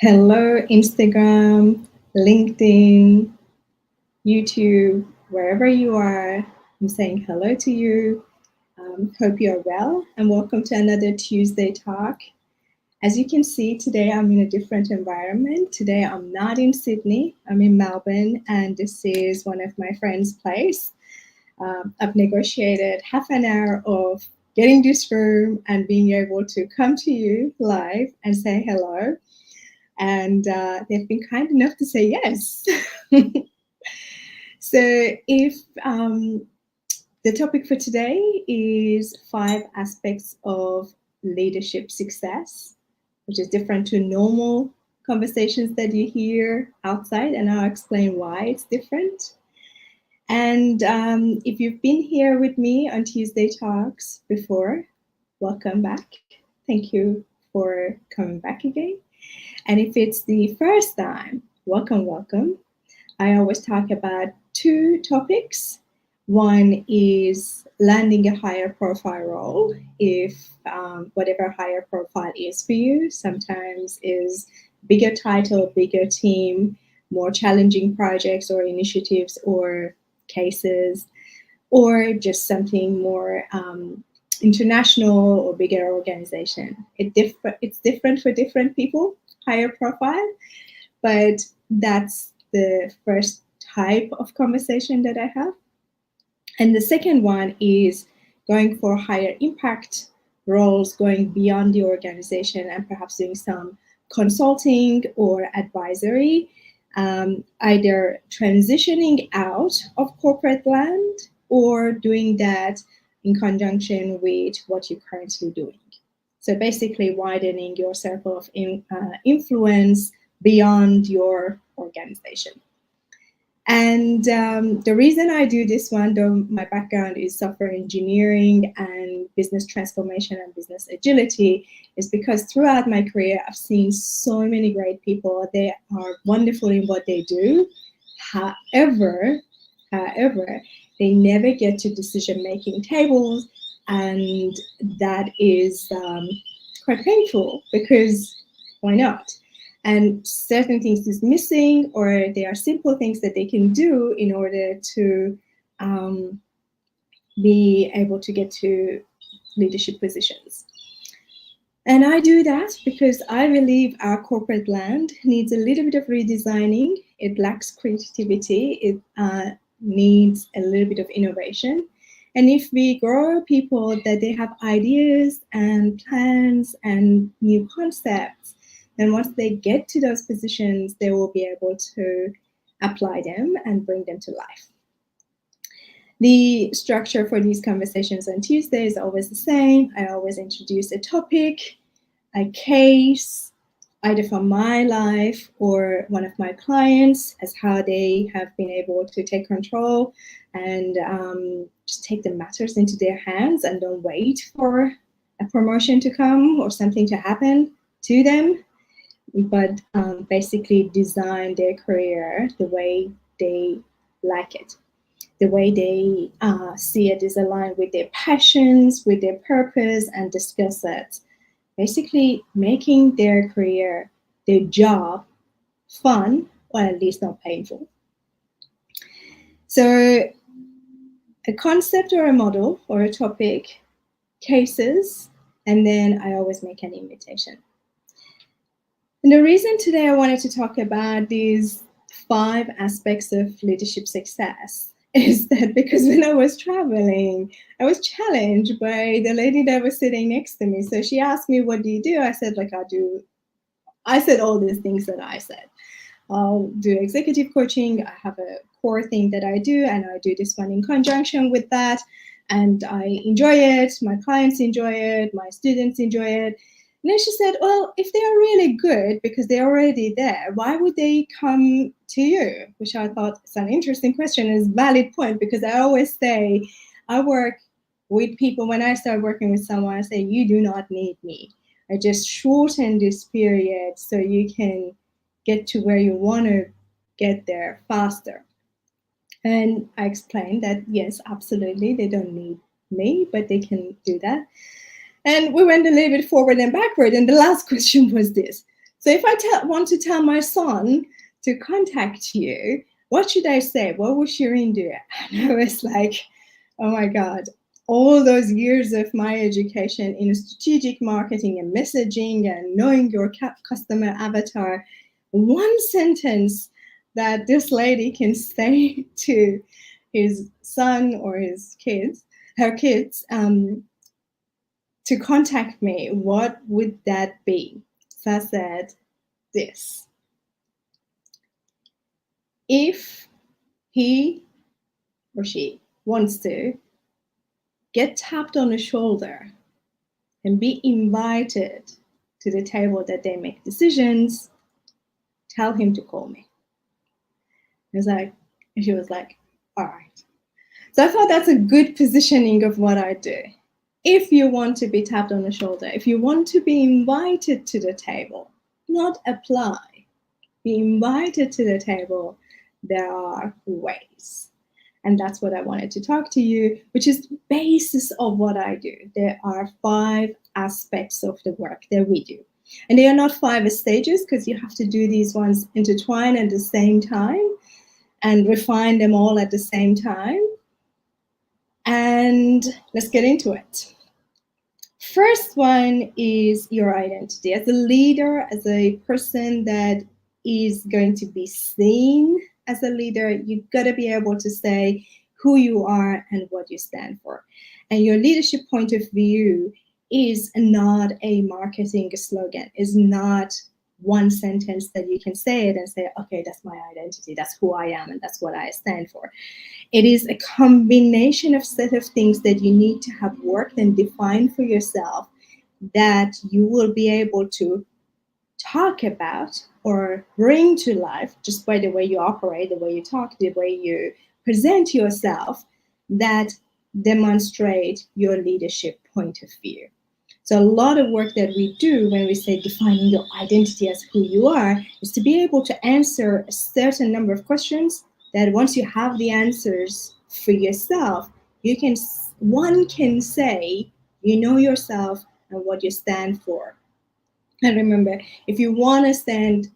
Hello, Instagram, LinkedIn, YouTube, wherever you are. I'm saying hello to you. Hope you're well, and welcome to another Tuesday talk. As you can see, today I'm in a different environment. Today I'm not in Sydney, I'm in Melbourne, and this is one of my friend's place. I've negotiated half an hour of getting this room and being able to come to you live and say hello. And they've been kind enough to say yes. So, if the topic for today is 5 aspects of leadership success, which is different to normal conversations that you hear outside, and I'll explain why it's different. And if you've been here with me on Tuesday Talks before, welcome back. Thank you for coming back again. And if it's the first time, welcome, welcome. I always talk about 2 topics. One is landing a higher profile role, if whatever higher profile is for you. Sometimes is bigger title, bigger team, more challenging projects or initiatives or cases, or just something more international or bigger organization. It's different for different people, higher profile, but that's the first type of conversation that I have. And the second one is going for higher impact roles, going beyond the organization and perhaps doing some consulting or advisory, either transitioning out of corporate land or doing that in conjunction with what you're currently doing. So basically widening your circle of influence beyond your organization. And the reason I do this one, though my background is software engineering and business transformation and business agility, is because throughout my career, I've seen so many great people. They are wonderful in what they do. However, they never get to decision-making tables, and that is quite painful because why not? And certain things is missing, or there are simple things that they can do in order to be able to get to leadership positions. And I do that because I believe our corporate land needs a little bit of redesigning. It lacks creativity. It needs a little bit of innovation. And if we grow people that they have ideas and plans and new concepts, then once they get to those positions, they will be able to apply them and bring them to life. The structure for these conversations on Tuesday is always the same. I always introduce a topic, a case, either from my life or one of my clients, as how they have been able to take control and just take the matters into their hands and don't wait for a promotion to come or something to happen to them, but basically design their career the way they like it, the way they see it is aligned with their passions, with their purpose and the skill sets. Basically making their career, their job, fun, or at least not painful. So a concept or a model or a topic, cases, and then I always make an invitation. And the reason today I wanted to talk about these 5 aspects of leadership success is that because when I was traveling, I was challenged by the lady that was sitting next to me. So she asked me, what do you do? I said, I said all these things that I said. I'll do executive coaching. I have a core thing that I do, and I do this one in conjunction with that. And I enjoy it. My clients enjoy it. My students enjoy it. And then she said, well, if they are really good because they're already there, why would they come to you? Which I thought is an interesting question and is a valid point, because I always say, I work with people. When I start working with someone, I say, you do not need me. I just shorten this period so you can get to where you want to get there faster. And I explained that, yes, absolutely, they don't need me, but they can do that. And we went a little bit forward and backward. And the last question was this. So if I want to tell my son to contact you, what should I say? What would Shireen do? And I was like, oh my God, all those years of my education in strategic marketing and messaging and knowing your customer avatar, one sentence that this lady can say to his son or her kids, to contact me, what would that be? So I said this. If he or she wants to get tapped on the shoulder and be invited to the table that they make decisions, tell him to call me. And she was like, all right. So I thought that's a good positioning of what I do. If you want to be tapped on the shoulder, if you want to be invited to the table, not apply, be invited to the table, there are ways. And that's what I wanted to talk to you, which is the basis of what I do. There are 5 aspects of the work that we do. And they are not 5 stages, because you have to do these ones intertwined at the same time and refine them all at the same time. And let's get into it. First one is your identity. As a leader, as a person that is going to be seen as a leader, you've got to be able to say who you are and what you stand for. And your leadership point of view is not a marketing slogan, is not one sentence that you can say it and say, okay, that's my identity, that's who I am, and that's what I stand for. It is a combination of set of things that you need to have worked and defined for yourself that you will be able to talk about or bring to life just by the way you operate, the way you talk, the way you present yourself, that demonstrate your leadership point of view. So a lot of work that we do when we say defining your identity as who you are is to be able to answer a certain number of questions that once you have the answers for yourself, one can say, you know yourself and what you stand for. And remember, if you want to stand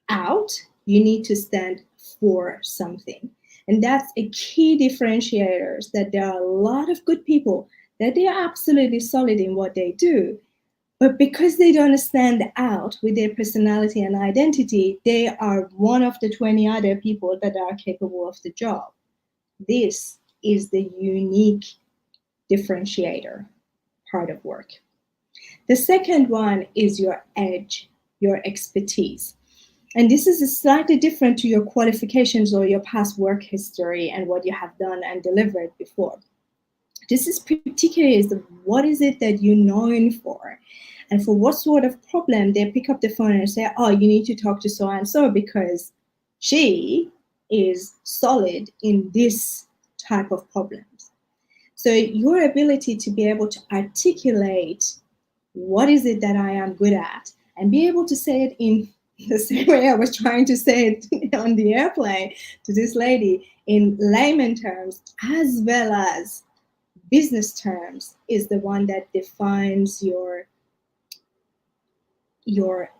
out, you need to stand for something. And that's a key differentiator, that there are a lot of good people that they are absolutely solid in what they do. But because they don't stand out with their personality and identity, they are one of the 20 other people that are capable of the job. This is the unique differentiator part of work. The second one is your edge, your expertise. And this is slightly different to your qualifications or your past work history and what you have done and delivered before. This is particularly what is it that you're known for? And for what sort of problem, they pick up the phone and say, oh, you need to talk to so-and-so because she is solid in this type of problems. So your ability to be able to articulate what is it that I am good at and be able to say it in the same way I was trying to say it on the airplane to this lady in layman terms as well as business terms is the one that defines your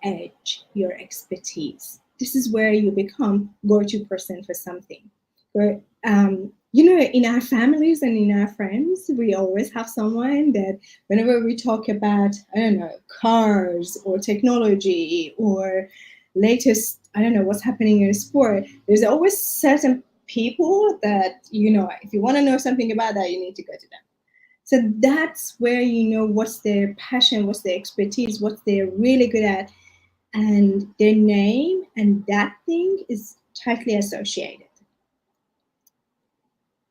edge, your expertise. This is where you become go-to person for something. Where, in our families and in our friends, we always have someone that whenever we talk about, cars or technology or latest, what's happening in sport, there's always certain people that, if you want to know something about that, you need to go to them. So that's where you know what's their passion, what's their expertise, what they're really good at, and their name and that thing is tightly associated.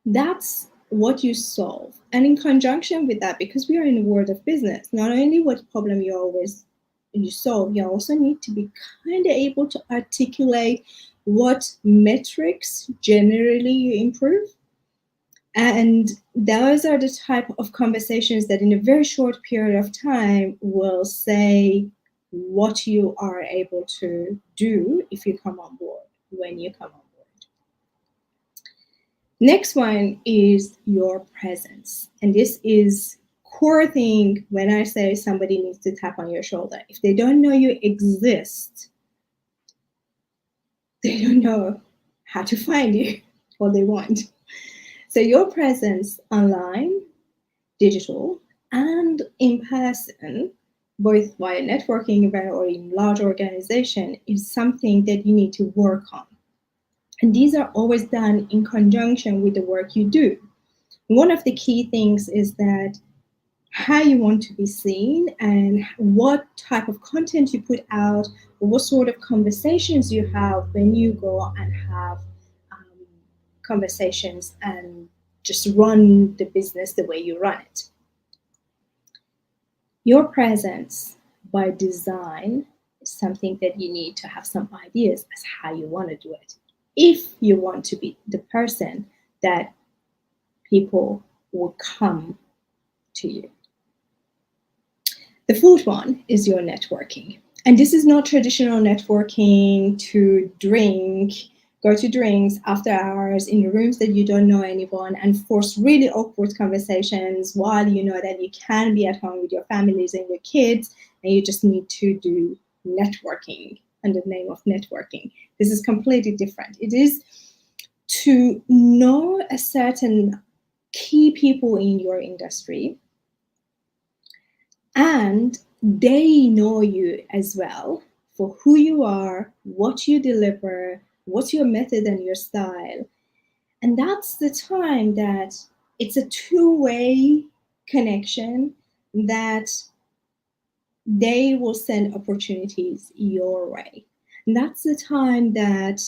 That's what you solve. And in conjunction with that, because we are in the world of business, not only what problem you solve, you also need to be kind of able to articulate what metrics generally you improve. And those are the type of conversations that in a very short period of time will say what you are able to do if you come on board, when you come on board. Next one is your presence. And this is core thing when I say somebody needs to tap on your shoulder. If they don't know you exist, they don't know how to find you or they want. So your presence online, digital, and in person, both via networking event or in large organization, is something that you need to work on. And these are always done in conjunction with the work you do. One of the key things is that how you want to be seen and what type of content you put out, or what sort of conversations you have when you go and have conversations and just run the business the way you run it. Your presence by design is something that you need to have some ideas as how you want to do it. If you want to be the person that people will come to you. The fourth one is your networking. And this is not traditional networking to drink, go to drinks after hours in rooms that you don't know anyone and force really awkward conversations while you know that you can be at home with your families and your kids and you just need to do networking under the name of networking. This is completely different. It is to know a certain key people in your industry and they know you as well for who you are, what you deliver, what's your method and your style. And that's the time that it's a two-way connection that they will send opportunities your way. And that's the time that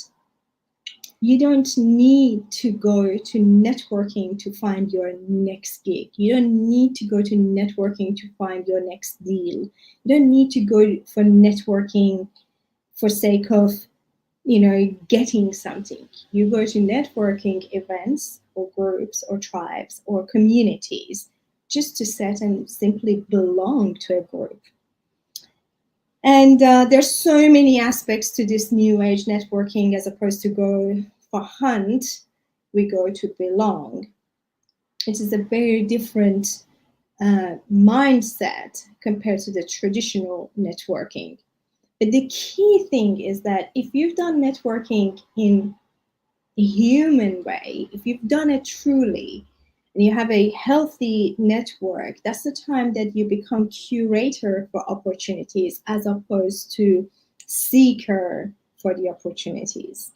you don't need to go to networking to find your next gig. You don't need to go to networking to find your next deal. You don't need to go for networking for sake of, getting something. You go to networking events or groups or tribes or communities just to set and simply belong to a group. And there's so many aspects to this new age networking as opposed to go for hunt, we go to belong. It is a very different mindset compared to the traditional networking. But the key thing is that if you've done networking in a human way, if you've done it truly, and you have a healthy network, that's the time that you become curator for opportunities as opposed to seeker for the opportunities.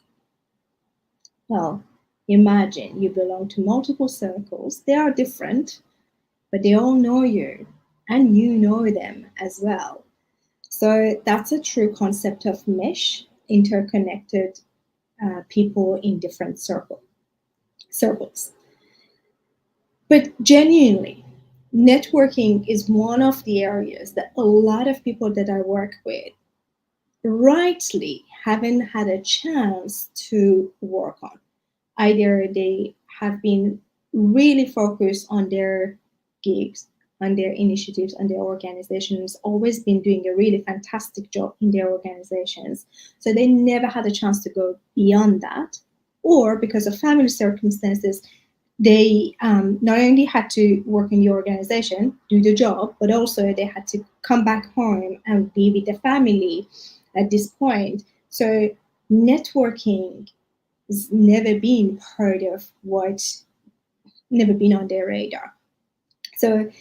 Well, imagine you belong to multiple circles. They are different, but they all know you and you know them as well. So that's a true concept of mesh, interconnected people in different circles. But genuinely, networking is one of the areas that a lot of people that I work with rightly haven't had a chance to work on. Either they have been really focused on their gigs, on their initiatives, on their organizations, always been doing a really fantastic job in their organizations. So they never had a chance to go beyond that. Or because of family circumstances, they not only had to work in the organization, do the job, but also they had to come back home and be with the family at this point. So networking has never been part of never been on their radar. So,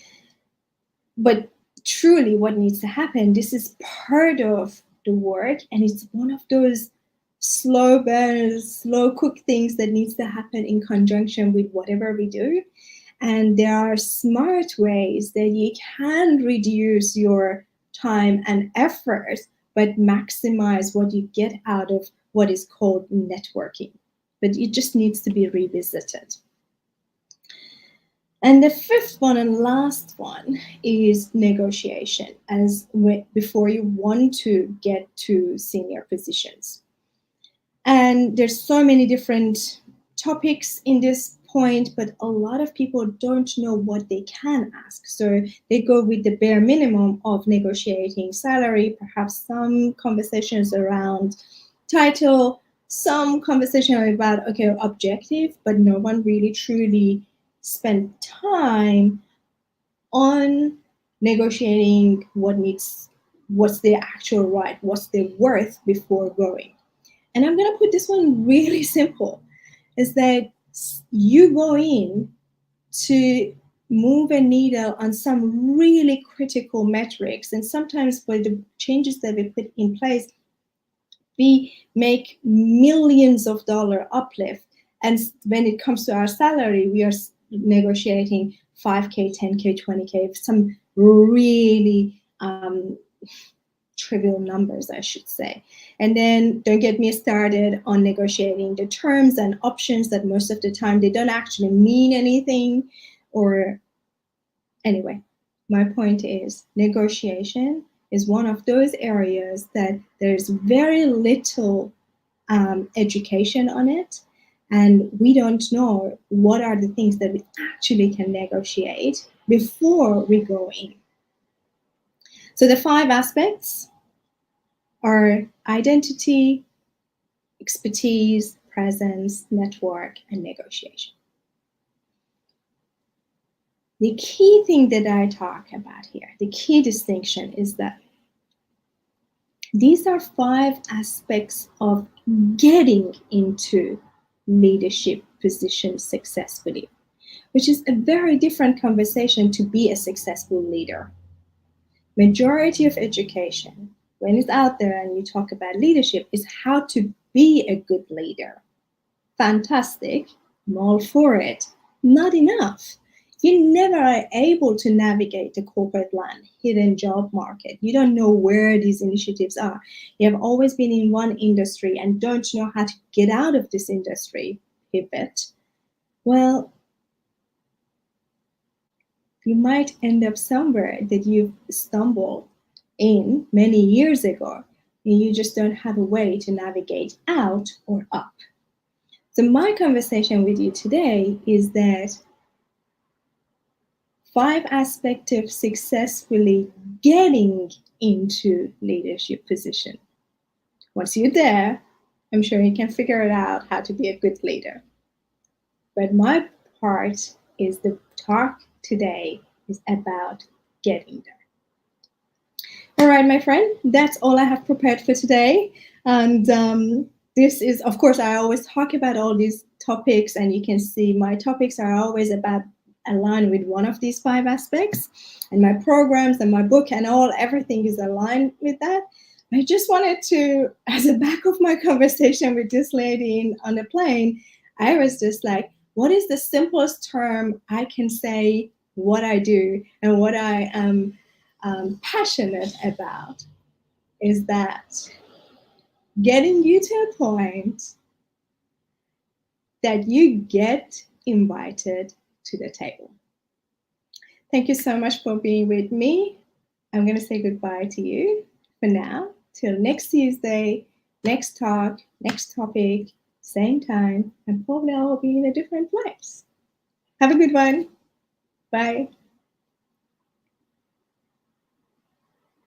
but truly what needs to happen, this is part of the work and it's one of those slow burners, slow cook things that needs to happen in conjunction with whatever we do. And there are smart ways that you can reduce your time and effort, but maximize what you get out of what is called networking. But it just needs to be revisited. And the fifth one and last one is negotiation, before you want to get to senior positions. And there's so many different topics in this point, but a lot of people don't know what they can ask. So they go with the bare minimum of negotiating salary, perhaps some conversations around title, some conversation about, objective, but no one really truly spent time on negotiating what's their actual right, what's their worth before going. And I'm going to put this one really simple, is that you go in to move a needle on some really critical metrics. And sometimes for the changes that we put in place, we make millions of dollar uplift. And when it comes to our salary, we are negotiating 5K, 10K, 20K, some really trivial numbers, I should say. And then don't get me started on negotiating the terms and options that most of the time they don't actually mean anything. Or anyway, my point is negotiation is one of those areas that there's very little education on it, and we don't know what are the things that we actually can negotiate before we go in. So the 5 aspects are identity, expertise, presence, network, and negotiation. The key thing that I talk about here, the key distinction is that these are 5 aspects of getting into leadership positions successfully, which is a very different conversation to be a successful leader. Majority of education, when it's out there and you talk about leadership, is how to be a good leader. Fantastic, I'm all for it. Not enough. You never are able to navigate the corporate land, hidden job market. You don't know where these initiatives are. You have always been in one industry and don't know how to get out of this industry, pivot. Well, you might end up somewhere that you've stumbled in many years ago, and you just don't have a way to navigate out or up. So my conversation with you today is that 5 aspects of successfully getting into leadership position. Once you're there, I'm sure you can figure it out how to be a good leader. But my part is the talk today is about getting there. All right, my friend, that's all I have prepared for today. And this is, of course, I always talk about all these topics, and you can see my topics are always about aligned with one of these 5 aspects, and my programs and my book and everything is aligned with that. I just wanted to, as a back of my conversation with this lady on the plane, I was just like, what is the simplest term I can say what I do and what I am passionate about? Is that getting you to a point that you get invited to the table. Thank you so much for being with me. I'm going to say goodbye to you for now. Till next Tuesday, next talk, next topic, same time, and probably I'll be in a different place. Have a good one. Bye.